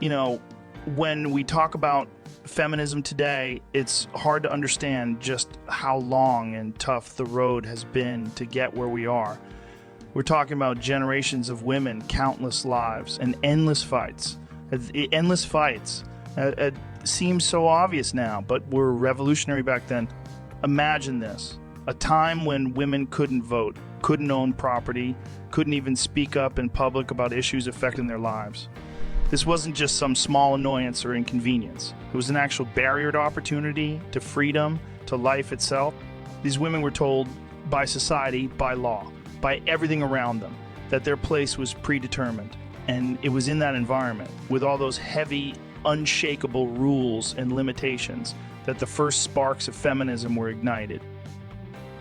You know, when we talk about feminism today, it's hard to understand just how long and tough the road has been to get where we are. We're talking about generations of women, countless lives, and endless fights. Endless fights. It seems so obvious now, but were revolutionary back then. Imagine this. A time when women couldn't vote, couldn't own property, couldn't even speak up in public about issues affecting their lives. This wasn't just some small annoyance or inconvenience. It was an actual barrier to opportunity, to freedom, to life itself. These women were told by society, by law, by everything around them, that their place was predetermined. And it was in that environment, with all those heavy, unshakable rules and limitations, that the first sparks of feminism were ignited.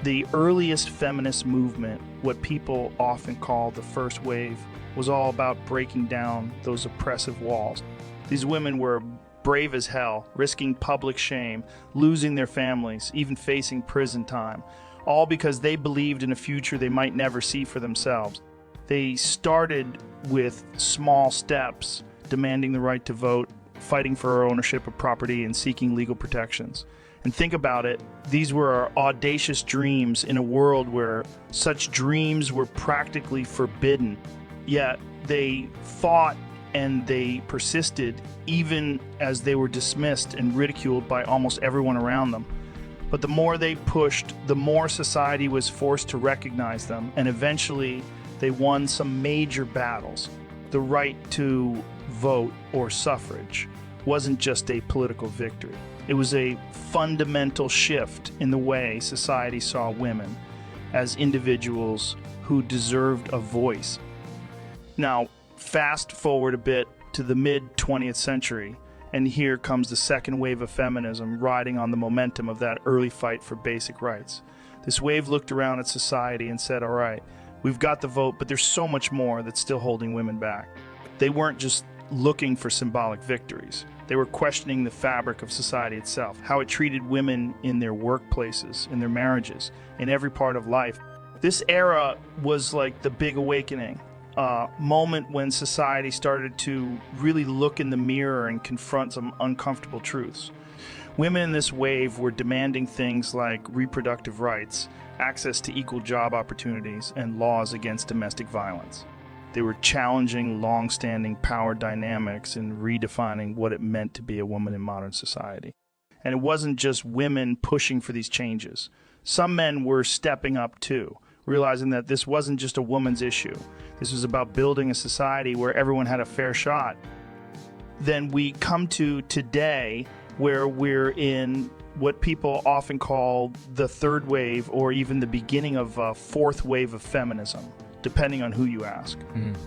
The earliest feminist movement, what people often call the first wave, was all about breaking down those oppressive walls. These women were brave as hell, risking public shame, losing their families, even facing prison time, all because they believed in a future they might never see for themselves. They started with small steps, demanding the right to vote, fighting for ownership of property, and seeking legal protections. And think about it, these were audacious dreams in a world where such dreams were practically forbidden. Yet they fought and they persisted even as they were dismissed and ridiculed by almost everyone around them. But the more they pushed, the more society was forced to recognize them, and eventually they won some major battles. The right to vote or suffrage wasn't just a political victory. It was a fundamental shift in the way society saw women as individuals who deserved a voice. Now, fast forward a bit to the mid-20th century, and here comes the second wave of feminism riding on the momentum of that early fight for basic rights. This wave looked around at society and said, all right, we've got the vote, but there's so much more that's still holding women back. They weren't just looking for symbolic victories. They were questioning the fabric of society itself, how it treated women in their workplaces, in their marriages, in every part of life. This era was like the big awakening. Moment when society started to really look in the mirror and confront some uncomfortable truths. Women in this wave were demanding things like reproductive rights, access to equal job opportunities, and laws against domestic violence. They were challenging long-standing power dynamics and redefining what it meant to be a woman in modern society. And it wasn't just women pushing for these changes. Some men were stepping up too, realizing that this wasn't just a woman's issue. This was about building a society where everyone had a fair shot. Then we come to today, where we're in what people often call the third wave, or even the beginning of a fourth wave of feminism, depending on who you ask.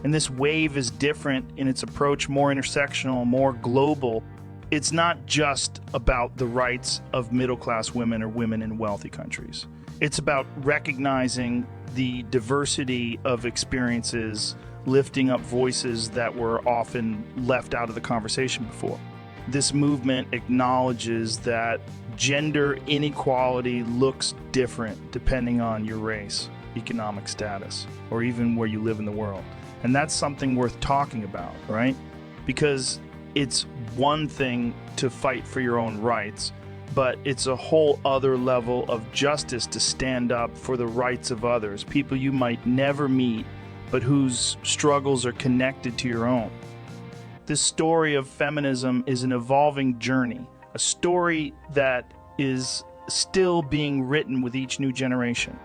And this wave is different in its approach, more intersectional, more global. It's not just about the rights of middle-class women or women in wealthy countries. It's about recognizing the diversity of experiences, lifting up voices that were often left out of the conversation before. This movement acknowledges that gender inequality looks different depending on your race, economic status, or even where you live in the world. And that's something worth talking about, right? Because it's one thing to fight for your own rights, but it's a whole other level of justice to stand up for the rights of others, people you might never meet, but whose struggles are connected to your own. This story of feminism is an evolving journey, a story that is still being written with each new generation.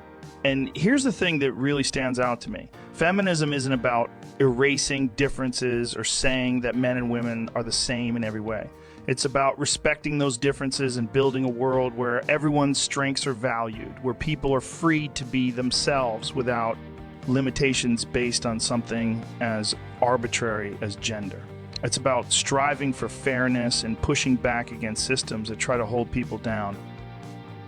And here's the thing that really stands out to me. Feminism isn't about erasing differences or saying that men and women are the same in every way. It's about respecting those differences and building a world where everyone's strengths are valued, where people are free to be themselves without limitations based on something as arbitrary as gender. It's about striving for fairness and pushing back against systems that try to hold people down.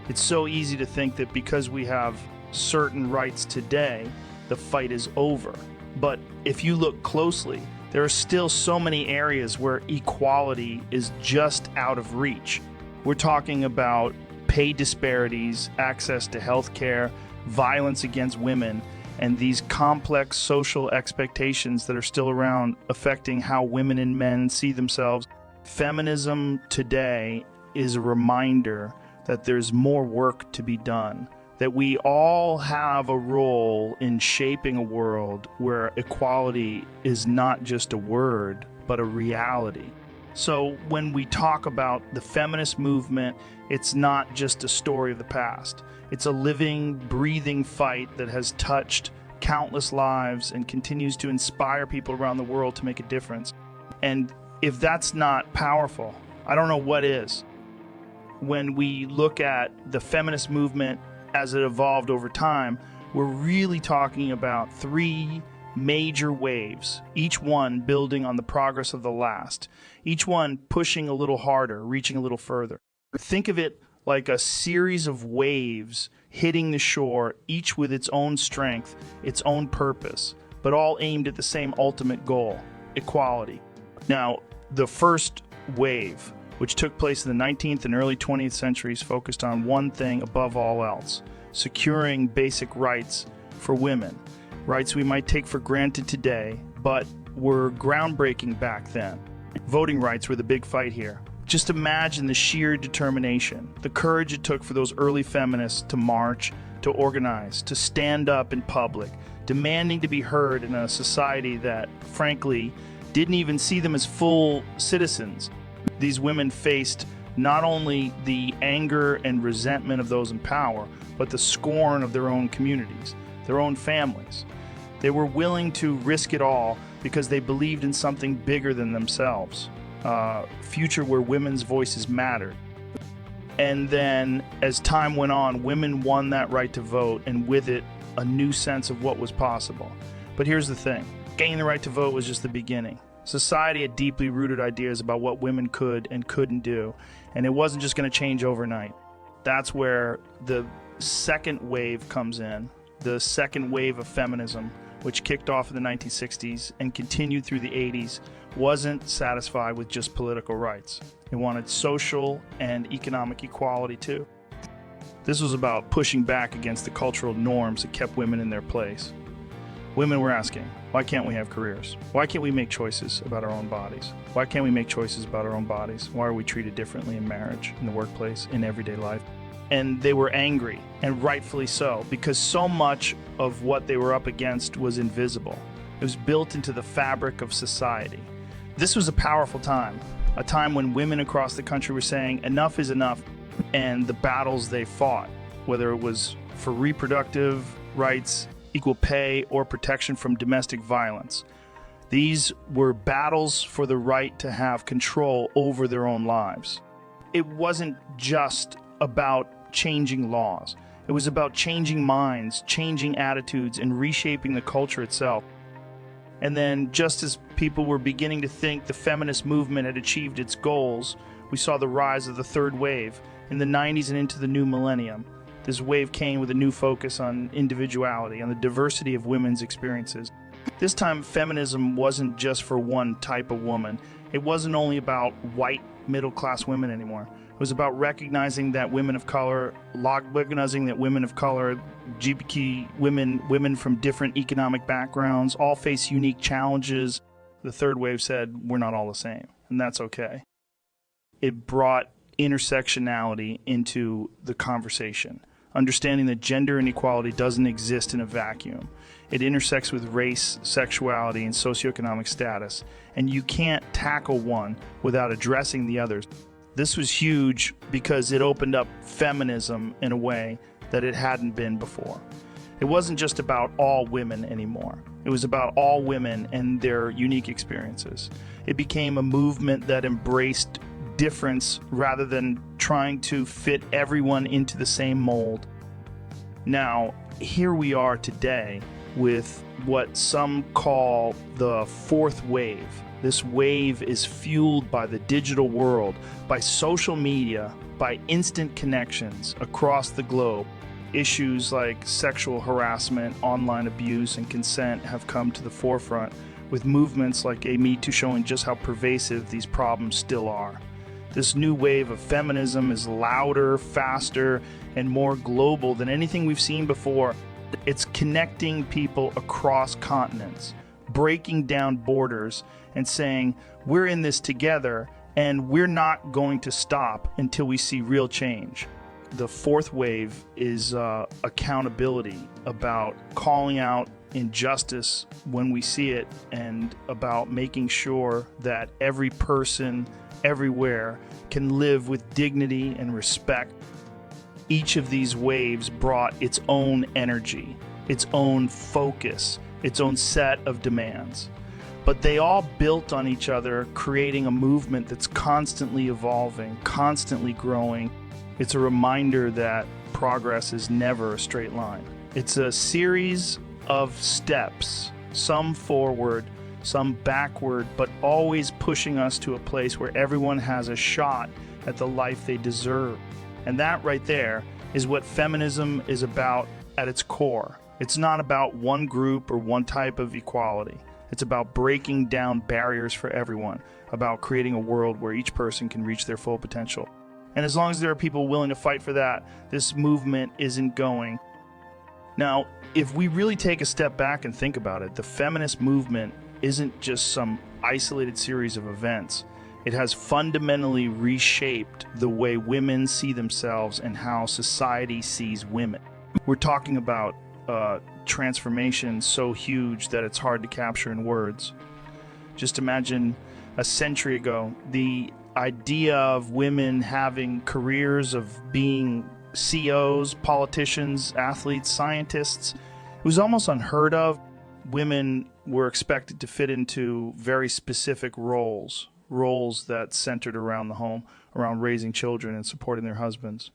It's so easy to think that because we have certain rights today, the fight is over. But if you look closely, there are still so many areas where equality is just out of reach. We're talking about pay disparities, access to health care, violence against women, and these complex social expectations that are still around affecting how women and men see themselves. Feminism today is a reminder that there's more work to be done, that we all have a role in shaping a world where equality is not just a word, but a reality. So when we talk about the feminist movement, it's not just a story of the past. It's a living, breathing fight that has touched countless lives and continues to inspire people around the world to make a difference. And if that's not powerful, I don't know what is. When we look at the feminist movement as it evolved over time, we're really talking about three major waves, each one building on the progress of the last, each one pushing a little harder, reaching a little further. Think of it like a series of waves hitting the shore, each with its own strength, its own purpose, but all aimed at the same ultimate goal, equality. Now, the first wave, which took place in the 19th and early 20th centuries, focused on one thing above all else: securing basic rights for women. Rights we might take for granted today, but were groundbreaking back then. Voting rights were the big fight here. Just imagine the sheer determination, the courage it took for those early feminists to march, to organize, to stand up in public, demanding to be heard in a society that, frankly, didn't even see them as full citizens. These women faced not only the anger and resentment of those in power, but the scorn of their own communities, their own families. They were willing to risk it all because they believed in something bigger than themselves, a future where women's voices mattered. And then, as time went on, women won that right to vote, and with it, a new sense of what was possible. But here's the thing. Gaining the right to vote was just the beginning. Society had deeply rooted ideas about what women could and couldn't do, and it wasn't just going to change overnight. That's where the second wave comes in, the second wave of feminism, which kicked off in the 1960s and continued through the 80s, wasn't satisfied with just political rights. It wanted social and economic equality too. This was about pushing back against the cultural norms that kept women in their place. Women were asking, why can't we have careers? Why can't we make choices about our own bodies? Why can't we make choices about our own bodies? Why are we treated differently in marriage, in the workplace, in everyday life? And they were angry, and rightfully so, because so much of what they were up against was invisible. It was built into the fabric of society. This was a powerful time, a time when women across the country were saying enough is enough, and the battles they fought, whether it was for reproductive rights, equal pay, or protection from domestic violence. These were battles for the right to have control over their own lives. It wasn't just about changing laws. It was about changing minds, changing attitudes, and reshaping the culture itself. And then, just as people were beginning to think the feminist movement had achieved its goals, we saw the rise of the third wave in the 90s and into the new millennium. This wave came with a new focus on individuality, on the diversity of women's experiences. This time, feminism wasn't just for one type of woman. It wasn't only about white middle-class women anymore. It was about recognizing that women of color, LGBT women from different economic backgrounds, all face unique challenges. The third wave said, we're not all the same, and that's okay. It brought intersectionality into the conversation, understanding that gender inequality doesn't exist in a vacuum. It intersects with race, sexuality, and socioeconomic status, and you can't tackle one without addressing the others. This was huge because it opened up feminism in a way that it hadn't been before. It wasn't just about all women anymore. It was about all women and their unique experiences. It became a movement that embraced difference rather than trying to fit everyone into the same mold. Now, here we are today with what some call the fourth wave. This wave is fueled by the digital world, by social media, by instant connections across the globe. Issues like sexual harassment, online abuse, and consent have come to the forefront, with movements like Me Too showing just how pervasive these problems still are. This new wave of feminism is louder, faster, and more global than anything we've seen before. It's connecting people across continents, breaking down borders and saying, we're in this together and we're not going to stop until we see real change. The fourth wave is accountability, about calling out injustice when we see it and about making sure that every person everywhere can live with dignity and respect. Each of these waves brought its own energy, its own focus, its own set of demands. But they all built on each other, creating a movement that's constantly evolving, constantly growing. It's a reminder that progress is never a straight line. It's a series of steps, some forward, some backward, but always pushing us to a place where everyone has a shot at the life they deserve. And that right there is what feminism is about at its core. It's not about one group or one type of equality. It's about breaking down barriers for everyone, about creating a world where each person can reach their full potential. And as long as there are people willing to fight for that, this movement isn't going. Now, if we really take a step back and think about it, the feminist movement isn't just some isolated series of events. It has fundamentally reshaped the way women see themselves and how society sees women. We're talking about transformation so huge that it's hard to capture in words. Just imagine a century ago, the idea of women having careers of being CEOs, politicians, athletes, scientists, it was almost unheard of. Women were expected to fit into very specific roles that centered around the home, around raising children and supporting their husbands.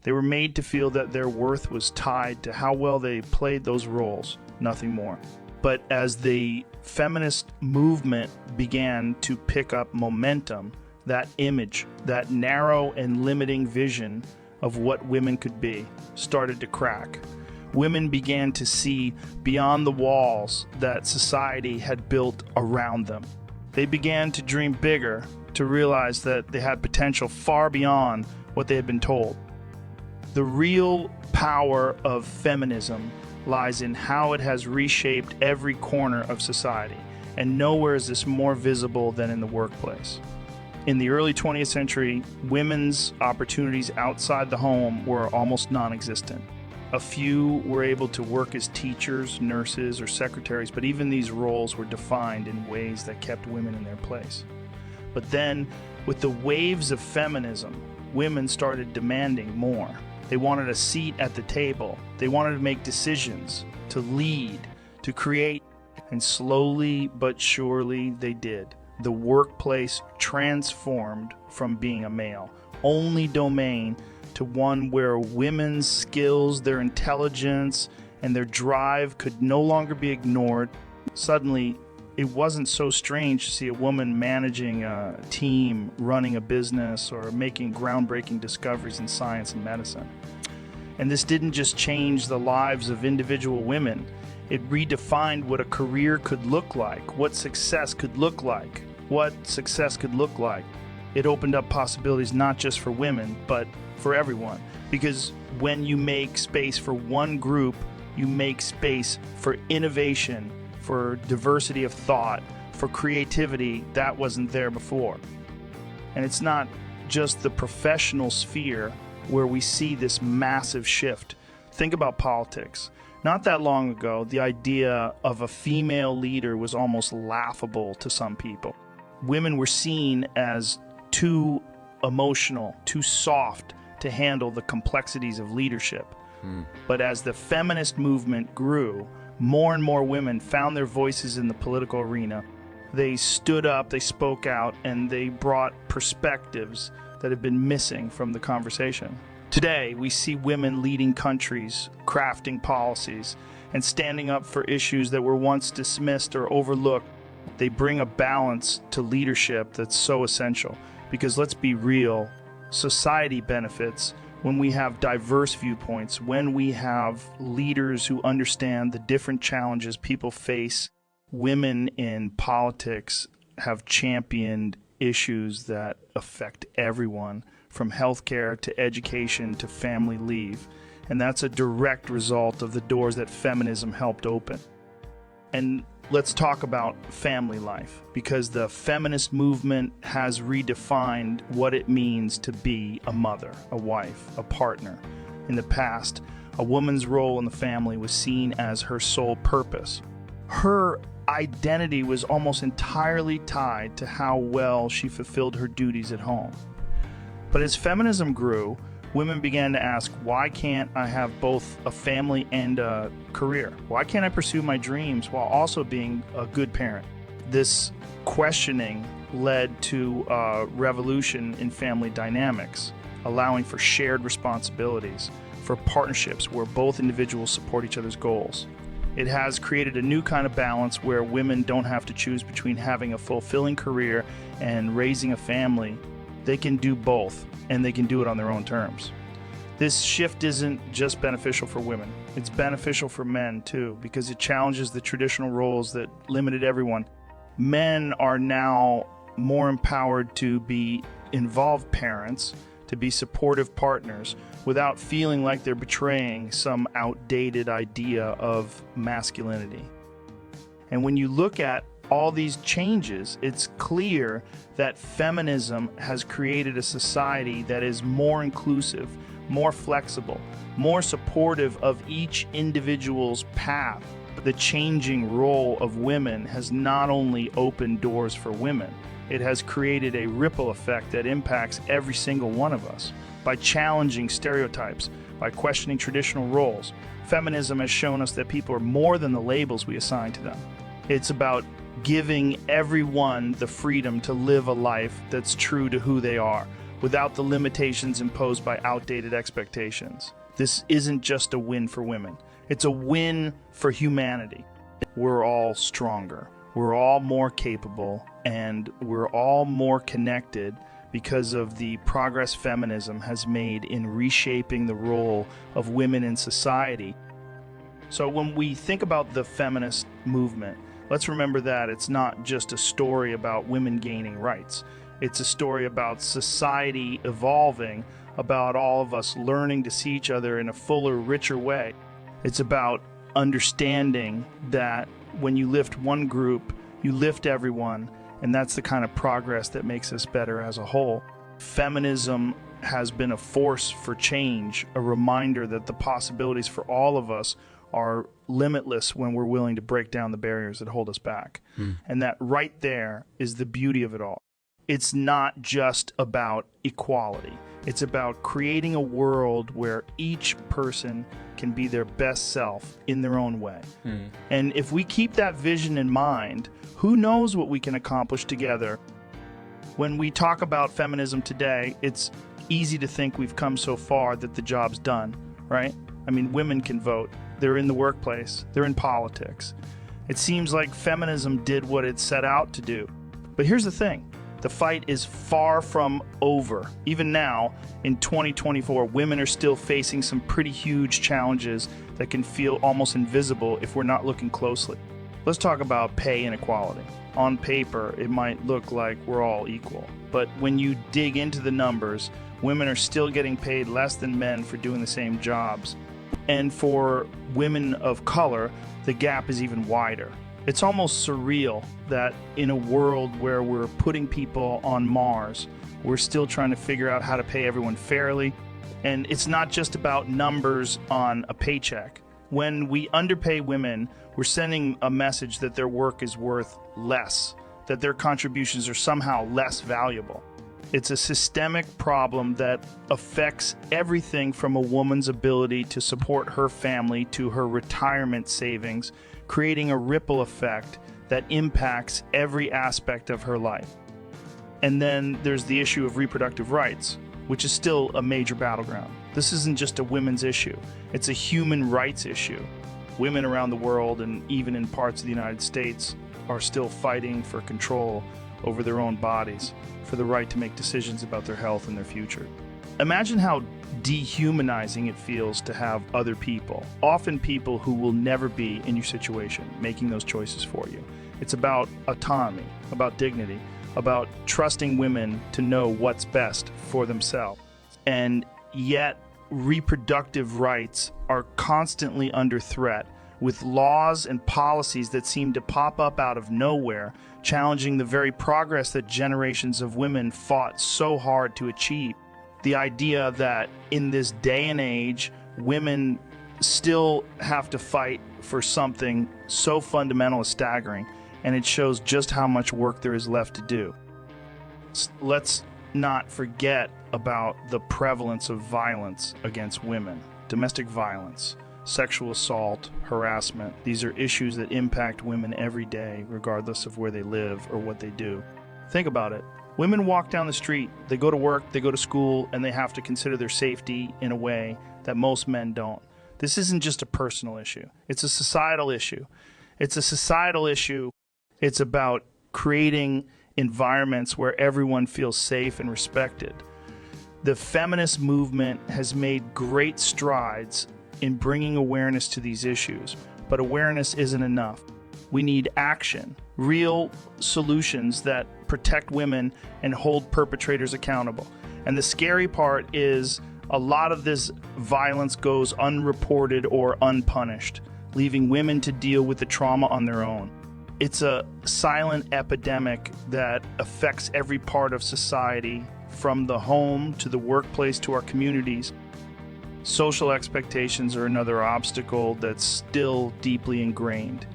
They were made to feel that their worth was tied to how well they played those roles, nothing more. But as the feminist movement began to pick up momentum, that image, that narrow and limiting vision of what women could be, started to crack. Women began to see beyond the walls that society had built around them. They began to dream bigger, to realize that they had potential far beyond what they had been told. The real power of feminism lies in how it has reshaped every corner of society, and nowhere is this more visible than in the workplace. In the early 20th century, women's opportunities outside the home were almost non-existent. A few were able to work as teachers, nurses, or secretaries, but even these roles were defined in ways that kept women in their place. But then, with the waves of feminism, women started demanding more. They wanted a seat at the table. They wanted to make decisions, to lead, to create, and slowly but surely they did. The workplace transformed from being a male-only domain to one where women's skills, their intelligence, and their drive could no longer be ignored. Suddenly, it wasn't so strange to see a woman managing a team, running a business, or making groundbreaking discoveries in science and medicine. And this didn't just change the lives of individual women. It redefined what a career could look like, what success could look like, It opened up possibilities not just for women, but for everyone. Because when you make space for one group, you make space for innovation, for diversity of thought, for creativity that wasn't there before. And it's not just the professional sphere where we see this massive shift. Think about politics. Not that long ago, the idea of a female leader was almost laughable to some people. Women were seen as too emotional, too soft to handle the complexities of leadership. But as the feminist movement grew, more and more women found their voices in the political arena. They stood up, they spoke out, and they brought perspectives that have been missing from the conversation. Today, we see women leading countries, crafting policies, and standing up for issues that were once dismissed or overlooked. They bring a balance to leadership that's so essential. Because let's be real, society benefits when we have diverse viewpoints, when we have leaders who understand the different challenges people face. Women in politics have championed issues that affect everyone, from healthcare to education to family leave. And that's a direct result of the doors that feminism helped open. And let's talk about family life, because the feminist movement has redefined what it means to be a mother, a wife, a partner. In the past, a woman's role in the family was seen as her sole purpose. Her identity was almost entirely tied to how well she fulfilled her duties at home. But as feminism grew, women began to ask, why can't I have both a family and a career? Why can't I pursue my dreams while also being a good parent? This questioning led to a revolution in family dynamics, allowing for shared responsibilities, for partnerships where both individuals support each other's goals. It has created a new kind of balance where women don't have to choose between having a fulfilling career and raising a family. They can do both, and they can do it on their own terms. This shift isn't just beneficial for women. It's beneficial for men, too, because it challenges the traditional roles that limited everyone. Men are now more empowered to be involved parents, to be supportive partners, without feeling like they're betraying some outdated idea of masculinity. And when you look at all these changes, it's clear that feminism has created a society that is more inclusive, more flexible, more supportive of each individual's path. The changing role of women has not only opened doors for women, it has created a ripple effect that impacts every single one of us. By challenging stereotypes, by questioning traditional roles, feminism has shown us that people are more than the labels we assign to them. It's about giving everyone the freedom to live a life that's true to who they are, without the limitations imposed by outdated expectations. This isn't just a win for women. It's a win for humanity. We're all stronger. We're all more capable, and we're all more connected because of the progress feminism has made in reshaping the role of women in society. So when we think about the feminist movement, let's remember that it's not just a story about women gaining rights. It's a story about society evolving, about all of us learning to see each other in a fuller, richer way. It's about understanding that when you lift one group, you lift everyone, and that's the kind of progress that makes us better as a whole. Feminism has been a force for change, a reminder that the possibilities for all of us are limitless when we're willing to break down the barriers that hold us back. And that right there is the beauty of it all. It's not just about equality. It's about creating a world where each person can be their best self in their own way. And if we keep that vision in mind, who knows what we can accomplish together. When we talk about feminism today, it's easy to think we've come so far that the job's done, right? I mean, women can vote. They're in the workplace. They're in politics. It seems like feminism did what it set out to do. But here's the thing. The fight is far from over. Even now, in 2024, women are still facing some pretty huge challenges that can feel almost invisible if we're not looking closely. Let's talk about pay inequality. On paper, it might look like we're all equal. But when you dig into the numbers, women are still getting paid less than men for doing the same jobs. And for women of color, the gap is even wider. It's almost surreal that in a world where we're putting people on Mars, we're still trying to figure out how to pay everyone fairly. And it's not just about numbers on a paycheck. When we underpay women, we're sending a message that their work is worth less, that their contributions are somehow less valuable. It's a systemic problem that affects everything from a woman's ability to support her family to her retirement savings, creating a ripple effect that impacts every aspect of her life. And then there's the issue of reproductive rights, which is still a major battleground. This isn't just a women's issue, it's a human rights issue. Women around the world, and even in parts of the United States, are still fighting for control over their own bodies, for the right to make decisions about their health and their future. Imagine how dehumanizing it feels to have other people, often people who will never be in your situation, making those choices for you. It's about autonomy, about dignity, about trusting women to know what's best for themselves. And yet, reproductive rights are constantly under threat, with laws and policies that seem to pop up out of nowhere, challenging the very progress that generations of women fought so hard to achieve. The idea that in this day and age, women still have to fight for something so fundamental is staggering, and it shows just how much work there is left to do. Let's not forget about the prevalence of violence against women, domestic violence, sexual assault, harassment. These are issues that impact women every day, regardless of where they live or what they do. Think about it. Women walk down the street, they go to work, they go to school, and they have to consider their safety in a way that most men don't. This isn't just a personal issue. It's a societal issue. It's a societal issue. It's about creating environments where everyone feels safe and respected. The feminist movement has made great strides in bringing awareness to these issues, but awareness isn't enough. We need action, real solutions that protect women and hold perpetrators accountable. And the scary part is a lot of this violence goes unreported or unpunished, leaving women to deal with the trauma on their own. It's a silent epidemic that affects every part of society, from the home to the workplace to our communities. Social expectations are another obstacle that's still deeply ingrained.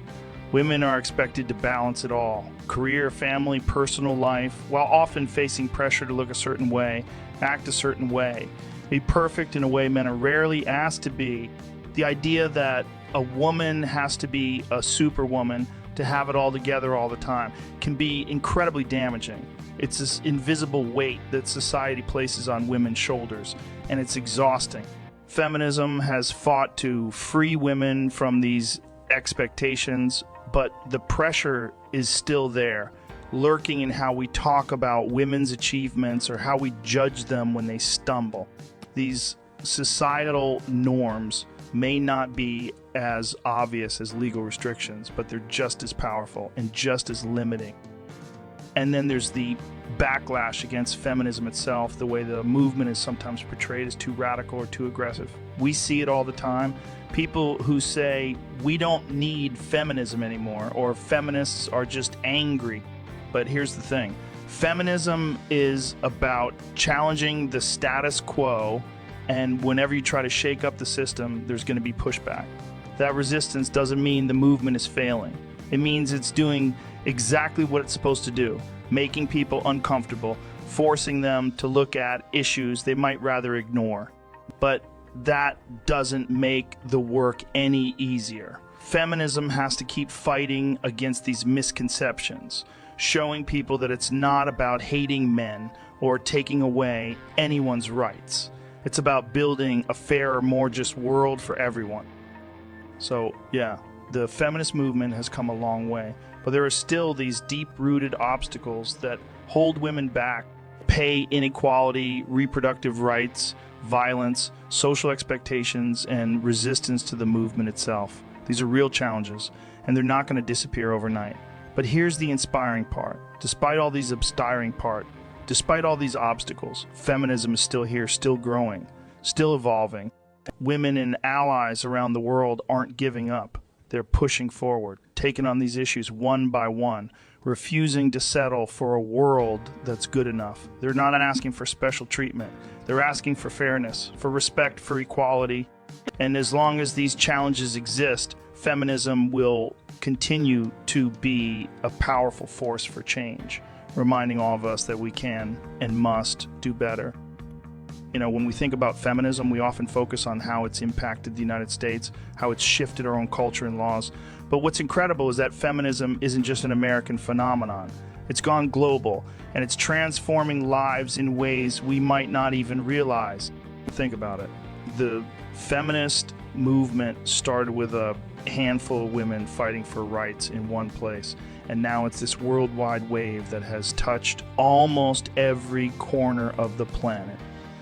Women are expected to balance it all: career, family, personal life, while often facing pressure to look a certain way, act a certain way, be perfect in a way men are rarely asked to be. The idea that a woman has to be a superwoman to have it all together all the time can be incredibly damaging. It's this invisible weight that society places on women's shoulders, and it's exhausting. Feminism has fought to free women from these expectations, but the pressure is still there, lurking in how we talk about women's achievements or how we judge them when they stumble. These societal norms may not be as obvious as legal restrictions, but they're just as powerful and just as limiting. And then there's the backlash against feminism itself, the way the movement is sometimes portrayed as too radical or too aggressive. We see it all the time. People who say, we don't need feminism anymore, or feminists are just angry. But here's the thing. Feminism is about challenging the status quo, and whenever you try to shake up the system, there's going to be pushback. That resistance doesn't mean the movement is failing. It means it's doing exactly what it's supposed to do, making people uncomfortable, forcing them to look at issues they might rather ignore. But that doesn't make the work any easier. Feminism has to keep fighting against these misconceptions, showing people that it's not about hating men or taking away anyone's rights. It's about building a fairer, more just world for everyone. So, yeah, the feminist movement has come a long way, but there are still these deep-rooted obstacles that hold women back: pay inequality, reproductive rights, violence, social expectations, and resistance to the movement itself. These are real challenges, and they're not going to disappear overnight. But here's the inspiring part. Despite all these despite all these obstacles, feminism is still here, still growing, still evolving. Women and allies around the world aren't giving up. They're pushing forward, taking on these issues one by one, refusing to settle for a world that's good enough. They're not asking for special treatment. They're asking for fairness, for respect, for equality. And as long as these challenges exist, feminism will continue to be a powerful force for change, reminding all of us that we can and must do better. You know, when we think about feminism, we often focus on how it's impacted the United States, how it's shifted our own culture and laws. But what's incredible is that feminism isn't just an American phenomenon. It's gone global, and it's transforming lives in ways we might not even realize. Think about it. The feminist movement started with a handful of women fighting for rights in one place, and now it's this worldwide wave that has touched almost every corner of the planet.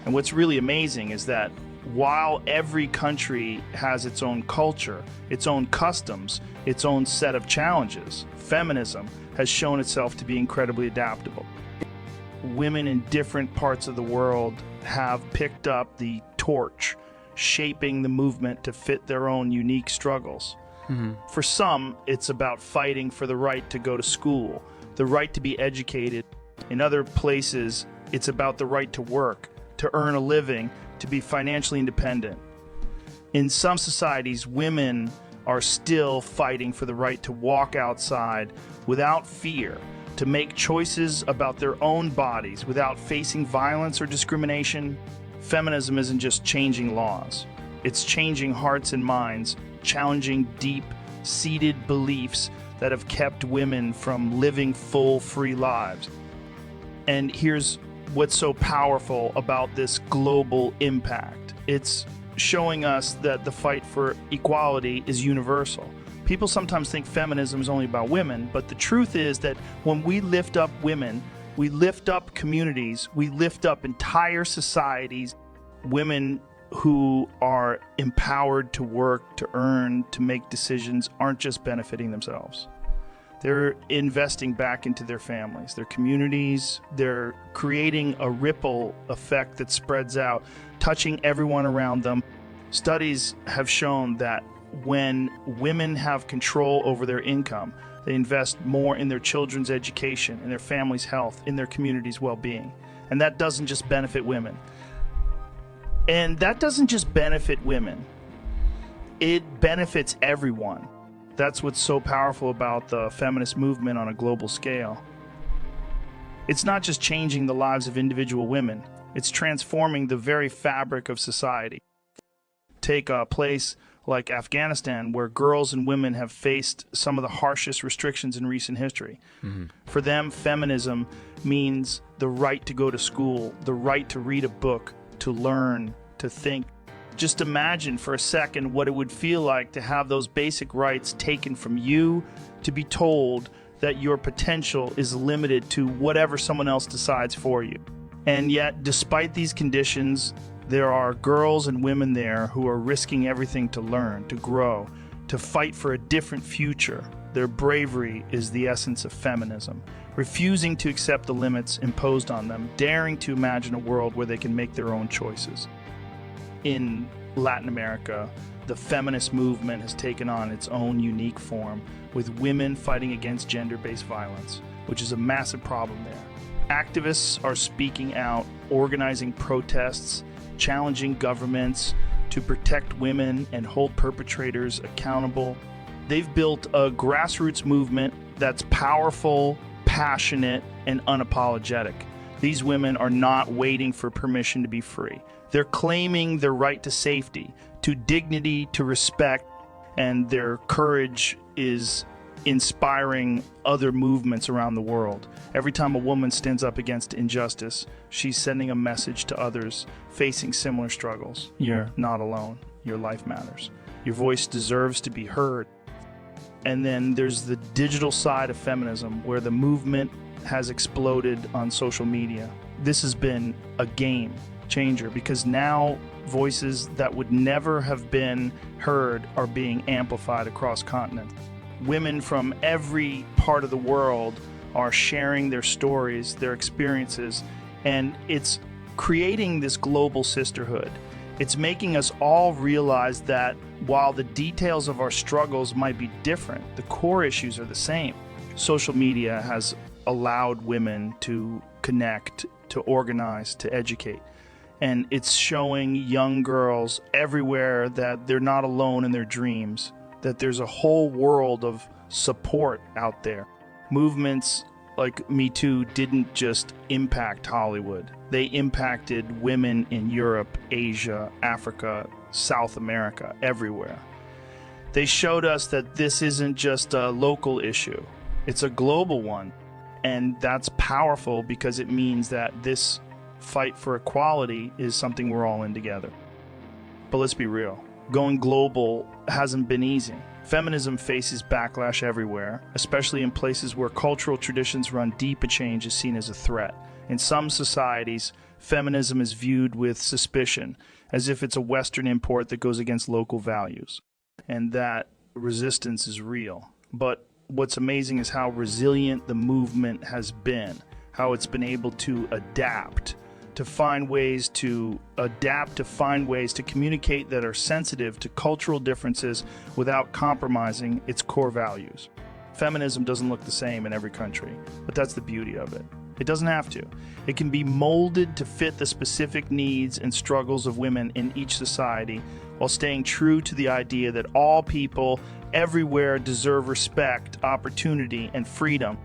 And what's really amazing is that while every country has its own culture, its own customs, its own set of challenges, feminism has shown itself to be incredibly adaptable. Women in different parts of the world have picked up the torch shaping the movement to fit their own unique struggles. For some, it's about fighting for the right to go to school, the right to be educated. In other places, it's about the right to work, to earn a living, to be financially independent. In some societies, women are still fighting for the right to walk outside without fear, to make choices about their own bodies without facing violence or discrimination. Feminism isn't just changing laws. It's changing hearts and minds, challenging deep-seated beliefs that have kept women from living full, free lives. And here's what's so powerful about this global impact. It's showing us that the fight for equality is universal. People sometimes think feminism is only about women, but the truth is that when we lift up women, we lift up communities, we lift up entire societies. Women who are empowered to work, to earn, to make decisions aren't just benefiting themselves. They're investing back into their families, their communities. They're creating a ripple effect that spreads out, touching everyone around them. Studies have shown that when women have control over their income, they invest more in their children's education, in their family's health, in their community's well-being. And that doesn't just benefit women. And that doesn't just benefit women. It benefits everyone. That's what's so powerful about the feminist movement on a global scale. It's not just changing the lives of individual women. It's transforming the very fabric of society. Take a place like Afghanistan, where girls and women have faced some of the harshest restrictions in recent history. For them, feminism means the right to go to school, the right to read a book, to learn, to think. Just imagine for a second what it would feel like to have those basic rights taken from you, to be told that your potential is limited to whatever someone else decides for you. And yet, despite these conditions, there are girls and women there who are risking everything to learn, to grow, to fight for a different future. Their bravery is the essence of feminism, refusing to accept the limits imposed on them, daring to imagine a world where they can make their own choices. In Latin America, the feminist movement has taken on its own unique form, with women fighting against gender-based violence, which is a massive problem there. Activists are speaking out, organizing protests, challenging governments to protect women and hold perpetrators accountable. They've built a grassroots movement that's powerful, passionate, and unapologetic. These women are not waiting for permission to be free. They're claiming their right to safety, to dignity, to respect, and their courage is inspiring other movements around the world. Every time a woman stands up against injustice, she's sending a message to others facing similar struggles. You're not alone. Your life matters. Your voice deserves to be heard. And then there's the digital side of feminism, where the movement has exploded on social media. This has been a game changer, because now voices that would never have been heard are being amplified across continents. Women from every part of the world are sharing their stories, their experiences, and it's creating this global sisterhood. It's making us all realize that while the details of our struggles might be different, the core issues are the same. Social media has allowed women to connect, to organize, to educate. And it's showing young girls everywhere that they're not alone in their dreams, that there's a whole world of support out there. Movements like Me Too didn't just impact Hollywood. They impacted women in Europe, Asia, Africa, South America, everywhere. They showed us that this isn't just a local issue. It's a global one. And that's powerful, because it means that this fight for equality is something we're all in together. But let's be real. Going global hasn't been easy. Feminism faces backlash everywhere, especially in places where cultural traditions run deep. A change is seen as a threat. In some societies, feminism is viewed with suspicion, as if it's a Western import that goes against local values. And that resistance is real. But what's amazing is how resilient the movement has been, how it's been able to adapt to find ways to adapt, to find ways to communicate that are sensitive to cultural differences without compromising its core values. Feminism doesn't look the same in every country, but that's the beauty of it. It doesn't have to. It can be molded to fit the specific needs and struggles of women in each society while staying true to the idea that all people everywhere deserve respect, opportunity, and freedom.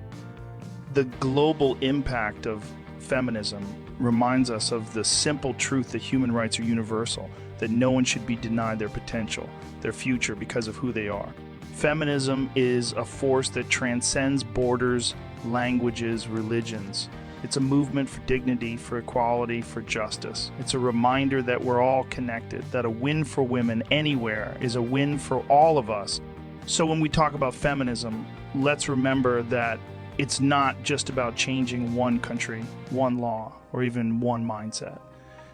The global impact of feminism reminds us of the simple truth that human rights are universal, that no one should be denied their potential, their future, because of who they are. Feminism is a force that transcends borders, languages, religions. It's a movement for dignity, for equality, for justice. It's a reminder that we're all connected, that a win for women anywhere is a win for all of us. So when we talk about feminism, let's remember that it's not just about changing one country, one law, or even one mindset.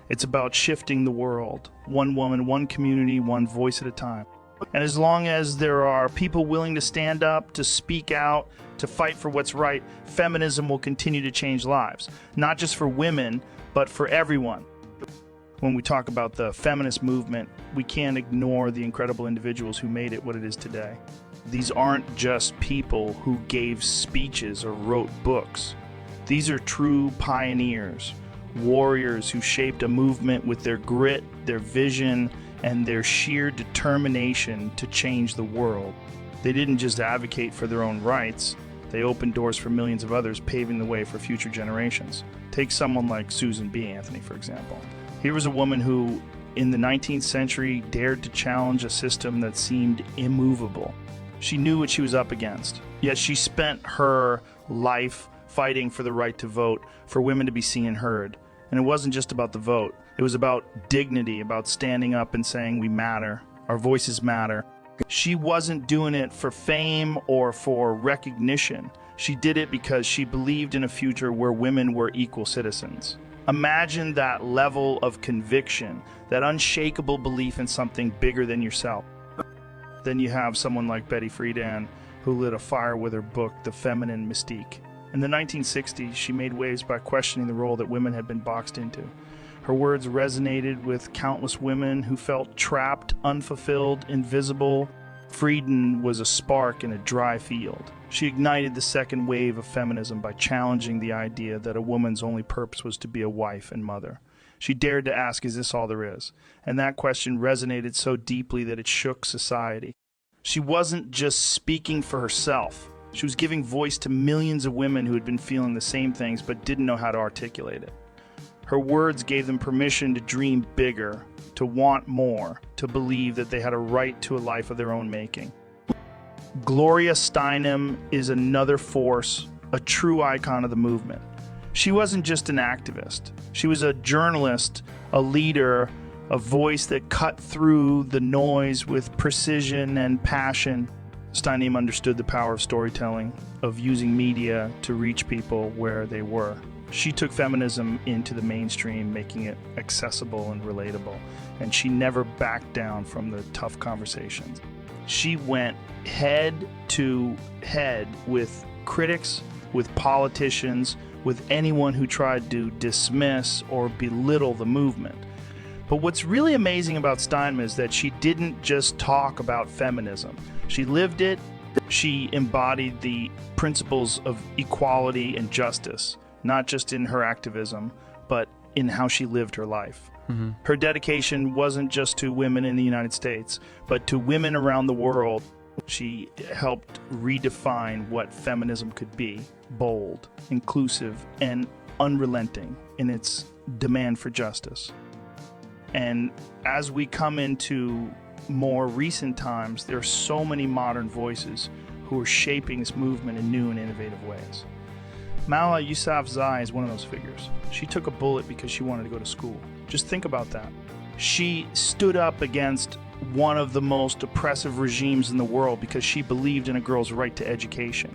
It's about shifting the world, one woman, one community, one voice at a time. And as long as there are people willing to stand up, to speak out, to fight for what's right, feminism will continue to change lives, not just for women, but for everyone. When we talk about the feminist movement, we can't ignore the incredible individuals who made it what it is today. These aren't just people who gave speeches or wrote books. These are true pioneers, warriors who shaped a movement with their grit, their vision, and their sheer determination to change the world. They didn't just advocate for their own rights, they opened doors for millions of others, paving the way for future generations. Take someone like Susan B. Anthony, for example. Here was a woman who, in the 19th century, dared to challenge a system that seemed immovable. She knew what she was up against, yet she spent her life fighting for the right to vote, for women to be seen and heard. And it wasn't just about the vote. It was about dignity, about standing up and saying we matter, our voices matter. She wasn't doing it for fame or for recognition. She did it because she believed in a future where women were equal citizens. Imagine that level of conviction, that unshakable belief in something bigger than yourself. Then you have someone like Betty Friedan, who lit a fire with her book, The Feminine Mystique. In the 1960s, she made waves by questioning the role that women had been boxed into. Her words resonated with countless women who felt trapped, unfulfilled, invisible. Friedan was a spark in a dry field. She ignited the second wave of feminism by challenging the idea that a woman's only purpose was to be a wife and mother. She dared to ask, is this all there is? And that question resonated so deeply that it shook society. She wasn't just speaking for herself. She was giving voice to millions of women who had been feeling the same things but didn't know how to articulate it. Her words gave them permission to dream bigger, to want more, to believe that they had a right to a life of their own making. Gloria Steinem is another force, a true icon of the movement. She wasn't just an activist. She was a journalist, a leader, a voice that cut through the noise with precision and passion. Steinem understood the power of storytelling, of using media to reach people where they were. She took feminism into the mainstream, making it accessible and relatable, and she never backed down from the tough conversations. She went head to head with critics, with politicians, with anyone who tried to dismiss or belittle the movement. But what's really amazing about Steinem is that she didn't just talk about feminism. She lived it. She embodied the principles of equality and justice, not just in her activism, but in how she lived her life. Mm-hmm. Her dedication wasn't just to women in the United States, but to women around the world. She helped redefine what feminism could be: bold, inclusive, and unrelenting in its demand for justice. And as we come into more recent times, there are so many modern voices who are shaping this movement in new and innovative ways. Malala Yousafzai is one of those figures. She took a bullet because she wanted to go to school. Just think about that. She stood up against one of the most oppressive regimes in the world because she believed in a girl's right to education.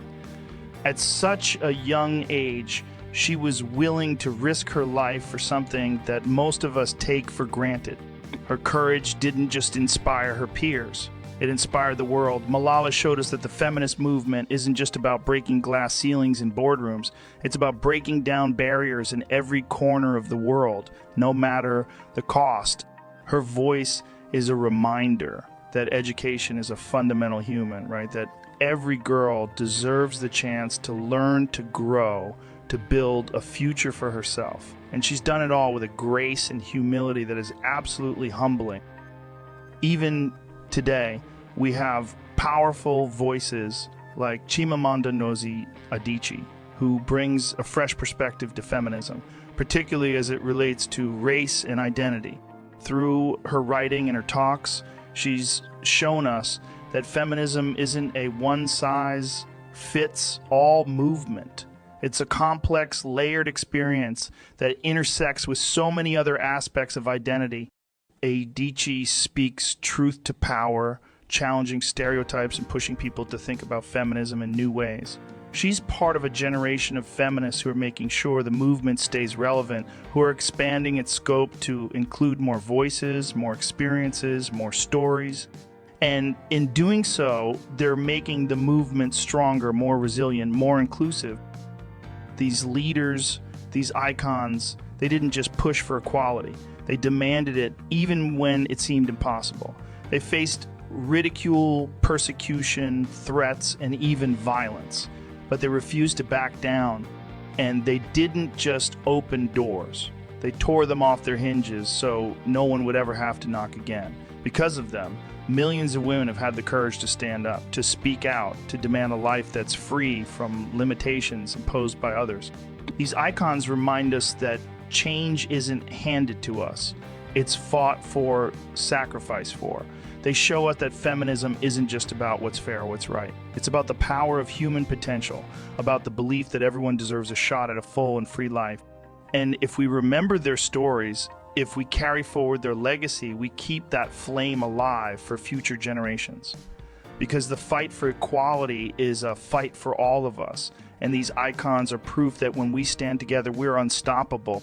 At such a young age, she was willing to risk her life for something that most of us take for granted. Her courage didn't just inspire her peers. It inspired the world. Malala showed us that the feminist movement isn't just about breaking glass ceilings in boardrooms. It's about breaking down barriers in every corner of the world, no matter the cost. Her voice is a reminder that education is a fundamental human, right? That every girl deserves the chance to learn, to grow, to build a future for herself. And she's done it all with a grace and humility that is absolutely humbling. Even today, we have powerful voices like Chimamanda Ngozi Adichie, who brings a fresh perspective to feminism, particularly as it relates to race and identity. Through her writing and her talks, she's shown us that feminism isn't a one-size-fits-all movement. It's a complex, layered experience that intersects with so many other aspects of identity. Adichie speaks truth to power, challenging stereotypes and pushing people to think about feminism in new ways. She's part of a generation of feminists who are making sure the movement stays relevant, who are expanding its scope to include more voices, more experiences, more stories. And in doing so, they're making the movement stronger, more resilient, more inclusive. These leaders, these icons, they didn't just push for equality. They demanded it even when it seemed impossible. They faced ridicule, persecution, threats, and even violence. But they refused to back down. And they didn't just open doors. They tore them off their hinges so no one would ever have to knock again. Because of them, millions of women have had the courage to stand up, to speak out, to demand a life that's free from limitations imposed by others. These icons remind us that change isn't handed to us. It's fought for, sacrificed for. They show us that feminism isn't just about what's fair or what's right. It's about the power of human potential, about the belief that everyone deserves a shot at a full and free life. And if we remember their stories, if we carry forward their legacy, we keep that flame alive for future generations. Because the fight for equality is a fight for all of us. And these icons are proof that when we stand together, we're unstoppable.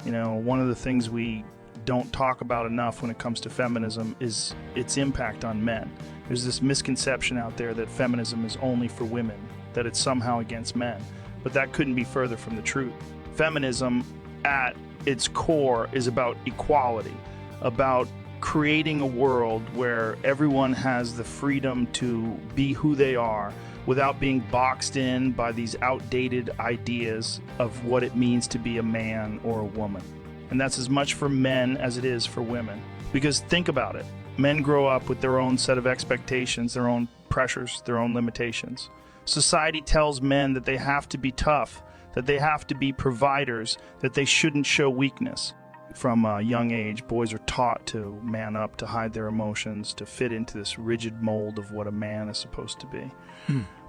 You know, one of the things we don't talk about enough when it comes to feminism is its impact on men. There's this misconception out there that feminism is only for women, that it's somehow against men. But that couldn't be further from the truth. Feminism, at its core, is about equality, about creating a world where everyone has the freedom to be who they are without being boxed in by these outdated ideas of what it means to be a man or a woman. And that's as much for men as it is for women. Because think about it. Men grow up with their own set of expectations, their own pressures, their own limitations. Society tells men that they have to be tough, that they have to be providers, that they shouldn't show weakness. From a young age, boys are taught to man up, to hide their emotions, to fit into this rigid mold of what a man is supposed to be.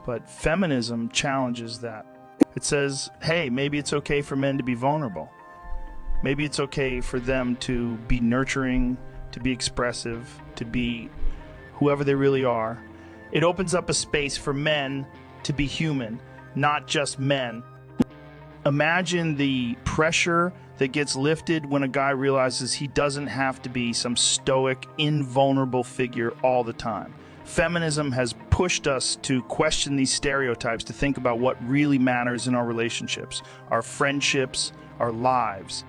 But feminism challenges that. It says, hey, maybe it's okay for men to be vulnerable. Maybe it's okay for them to be nurturing, to be expressive, to be whoever they really are. It opens up a space for men to be human, not just men. Imagine the pressure that gets lifted when a guy realizes he doesn't have to be some stoic, invulnerable figure all the time. Feminism has pushed us to question these stereotypes, to think about what really matters in our relationships, our friendships, our lives.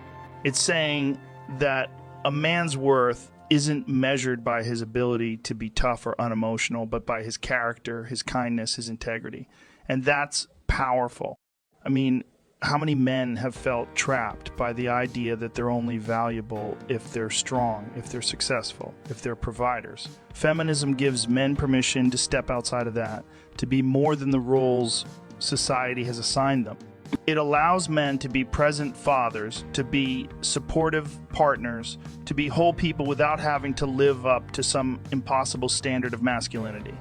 It's saying that a man's worth isn't measured by his ability to be tough or unemotional, but by his character, his kindness, his integrity. And that's powerful. I mean, how many men have felt trapped by the idea that they're only valuable if they're strong, if they're successful, if they're providers? Feminism gives men permission to step outside of that, to be more than the roles society has assigned them. It allows men to be present fathers, to be supportive partners, to be whole people without having to live up to some impossible standard of masculinity.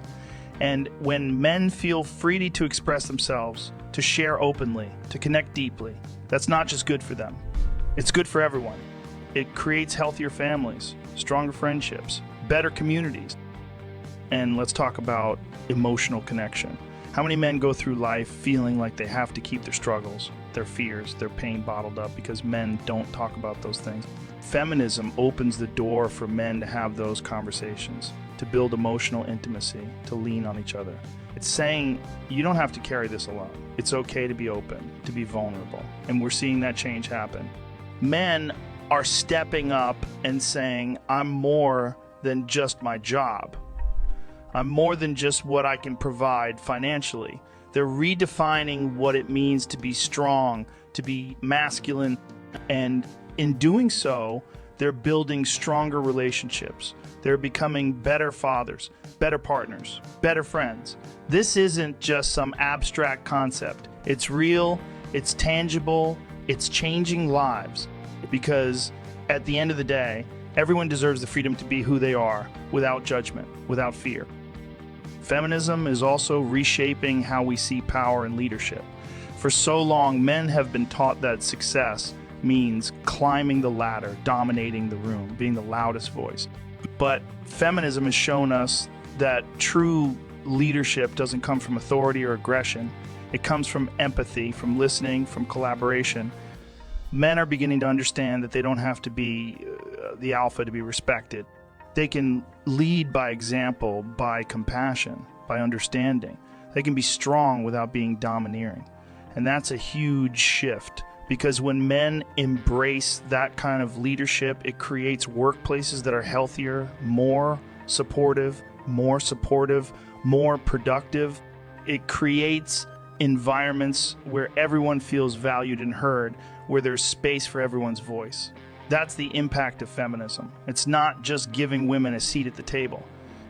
And when men feel free to express themselves, to share openly, to connect deeply, that's not just good for them. It's good for everyone. It creates healthier families, stronger friendships, better communities. And let's talk about emotional connection. How many men go through life feeling like they have to keep their struggles, their fears, their pain bottled up because men don't talk about those things? Feminism opens the door for men to have those conversations, to build emotional intimacy, to lean on each other. It's saying you don't have to carry this alone. It's okay to be open, to be vulnerable. And we're seeing that change happen. Men are stepping up and saying, I'm more than just my job. I'm more than just what I can provide financially. They're redefining what it means to be strong, to be masculine, and in doing so, they're building stronger relationships. They're becoming better fathers, better partners, better friends. This isn't just some abstract concept. It's real, it's tangible, it's changing lives. Because at the end of the day, everyone deserves the freedom to be who they are without judgment, without fear. Feminism is also reshaping how we see power and leadership. For so long, men have been taught that success means climbing the ladder, dominating the room, being the loudest voice. But feminism has shown us that true leadership doesn't come from authority or aggression. It comes from empathy, from listening, from collaboration. Men are beginning to understand that they don't have to be the alpha to be respected. They can lead by example, by compassion, by understanding. They can be strong without being domineering. And that's a huge shift. Because when men embrace that kind of leadership, it creates workplaces that are healthier, more supportive, more productive. It creates environments where everyone feels valued and heard, where there's space for everyone's voice. That's the impact of feminism. It's not just giving women a seat at the table.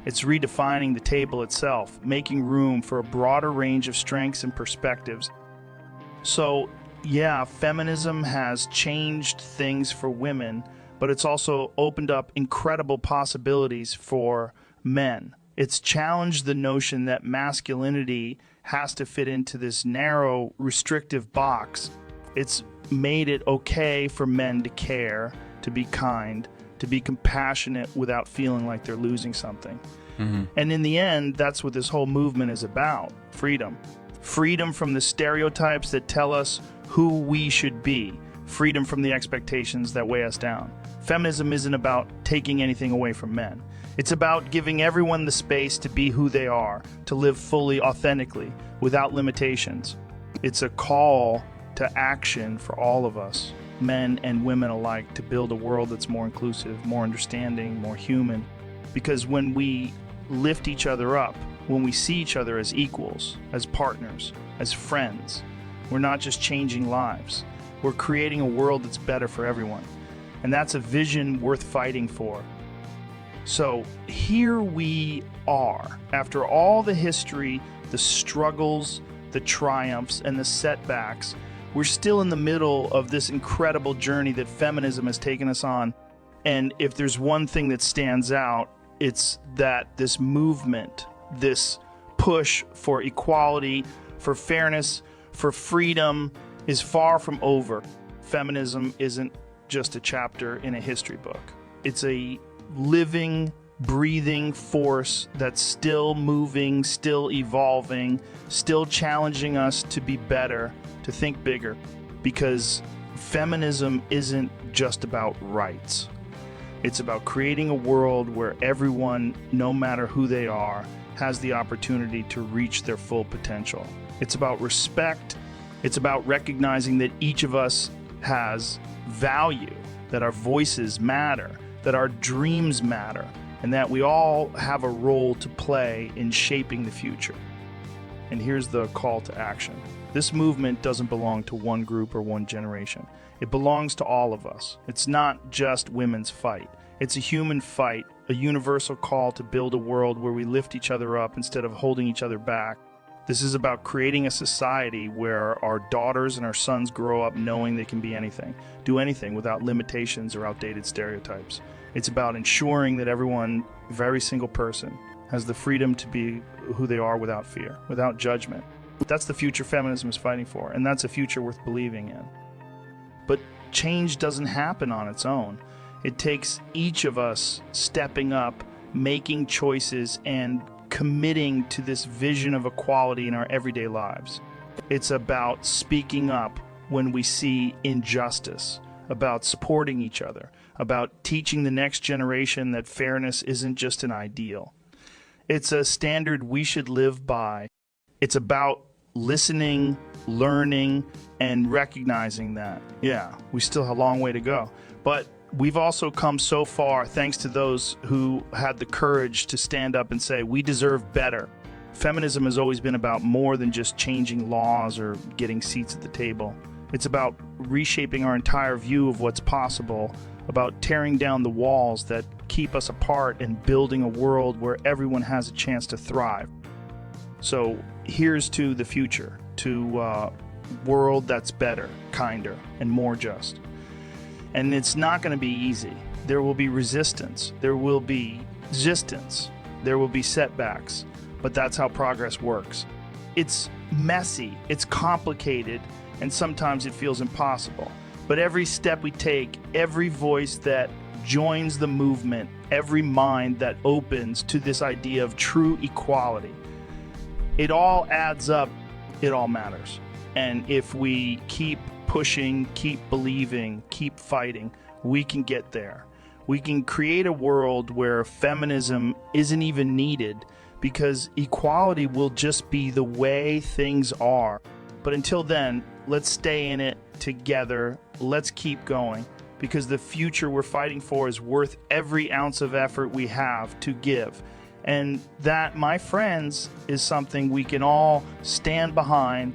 It's redefining the table itself, making room for a broader range of strengths and perspectives. So, yeah, feminism has changed things for women, but it's also opened up incredible possibilities for men. It's challenged the notion that masculinity has to fit into this narrow, restrictive box. It's made it okay for men to care, to be kind, to be compassionate without feeling like they're losing something. And in the end, that's what this whole movement is about: freedom. Freedom from the stereotypes that tell us who we should be. Freedom from the expectations that weigh us down. Feminism isn't about taking anything away from men. It's about giving everyone the space to be who they are, to live fully, authentically, without limitations. It's a call to action for all of us, men and women alike, to build a world that's more inclusive, more understanding, more human. Because when we lift each other up, when we see each other as equals, as partners, as friends, we're not just changing lives. We're creating a world that's better for everyone. And that's a vision worth fighting for. So here we are, after all the history, the struggles, the triumphs, and the setbacks. We're still in the middle of this incredible journey that feminism has taken us on. And if there's one thing that stands out, it's that this movement, this push for equality, for fairness, for freedom is far from over. Feminism isn't just a chapter in a history book. It's a living, breathing force that's still moving, still evolving, still challenging us to be better, to think bigger. Because feminism isn't just about rights. It's about creating a world where everyone, no matter who they are, has the opportunity to reach their full potential. It's about respect. It's about recognizing that each of us has value, that our voices matter, that our dreams matter, and that we all have a role to play in shaping the future. And here's the call to action. This movement doesn't belong to one group or one generation. It belongs to all of us. It's not just women's fight. It's a human fight, a universal call to build a world where we lift each other up instead of holding each other back. This is about creating a society where our daughters and our sons grow up knowing they can be anything, do anything without limitations or outdated stereotypes. It's about ensuring that every single person, has the freedom to be who they are without fear, without judgment. That's the future feminism is fighting for, and that's a future worth believing in. But change doesn't happen on its own. It takes each of us stepping up, making choices, and committing to this vision of equality in our everyday lives. It's about speaking up when we see injustice, about supporting each other, about teaching the next generation that fairness isn't just an ideal, It's a standard we should live by. It's about listening, learning, and recognizing that, yeah, we still have a long way to go. But we've also come so far thanks to those who had the courage to stand up and say, we deserve better. Feminism has always been about more than just changing laws or getting seats at the table. It's about reshaping our entire view of what's possible, about tearing down the walls that keep us apart and building a world where everyone has a chance to thrive. So here's to the future, to a world that's better, kinder, and more just. And it's not going to be easy. There will be resistance. There will be resistance. There will be setbacks. But that's how progress works. It's messy, it's complicated, and sometimes it feels impossible. But every step we take, every voice that joins the movement, every mind that opens to this idea of true equality, it all adds up, it all matters. And if we keep pushing, keep believing, keep fighting, we can get there. We can create a world where feminism isn't even needed, because equality will just be the way things are. But until then, let's stay in it together. Let's keep going, because the future we're fighting for is worth every ounce of effort we have to give. And that, my friends, is something we can all stand behind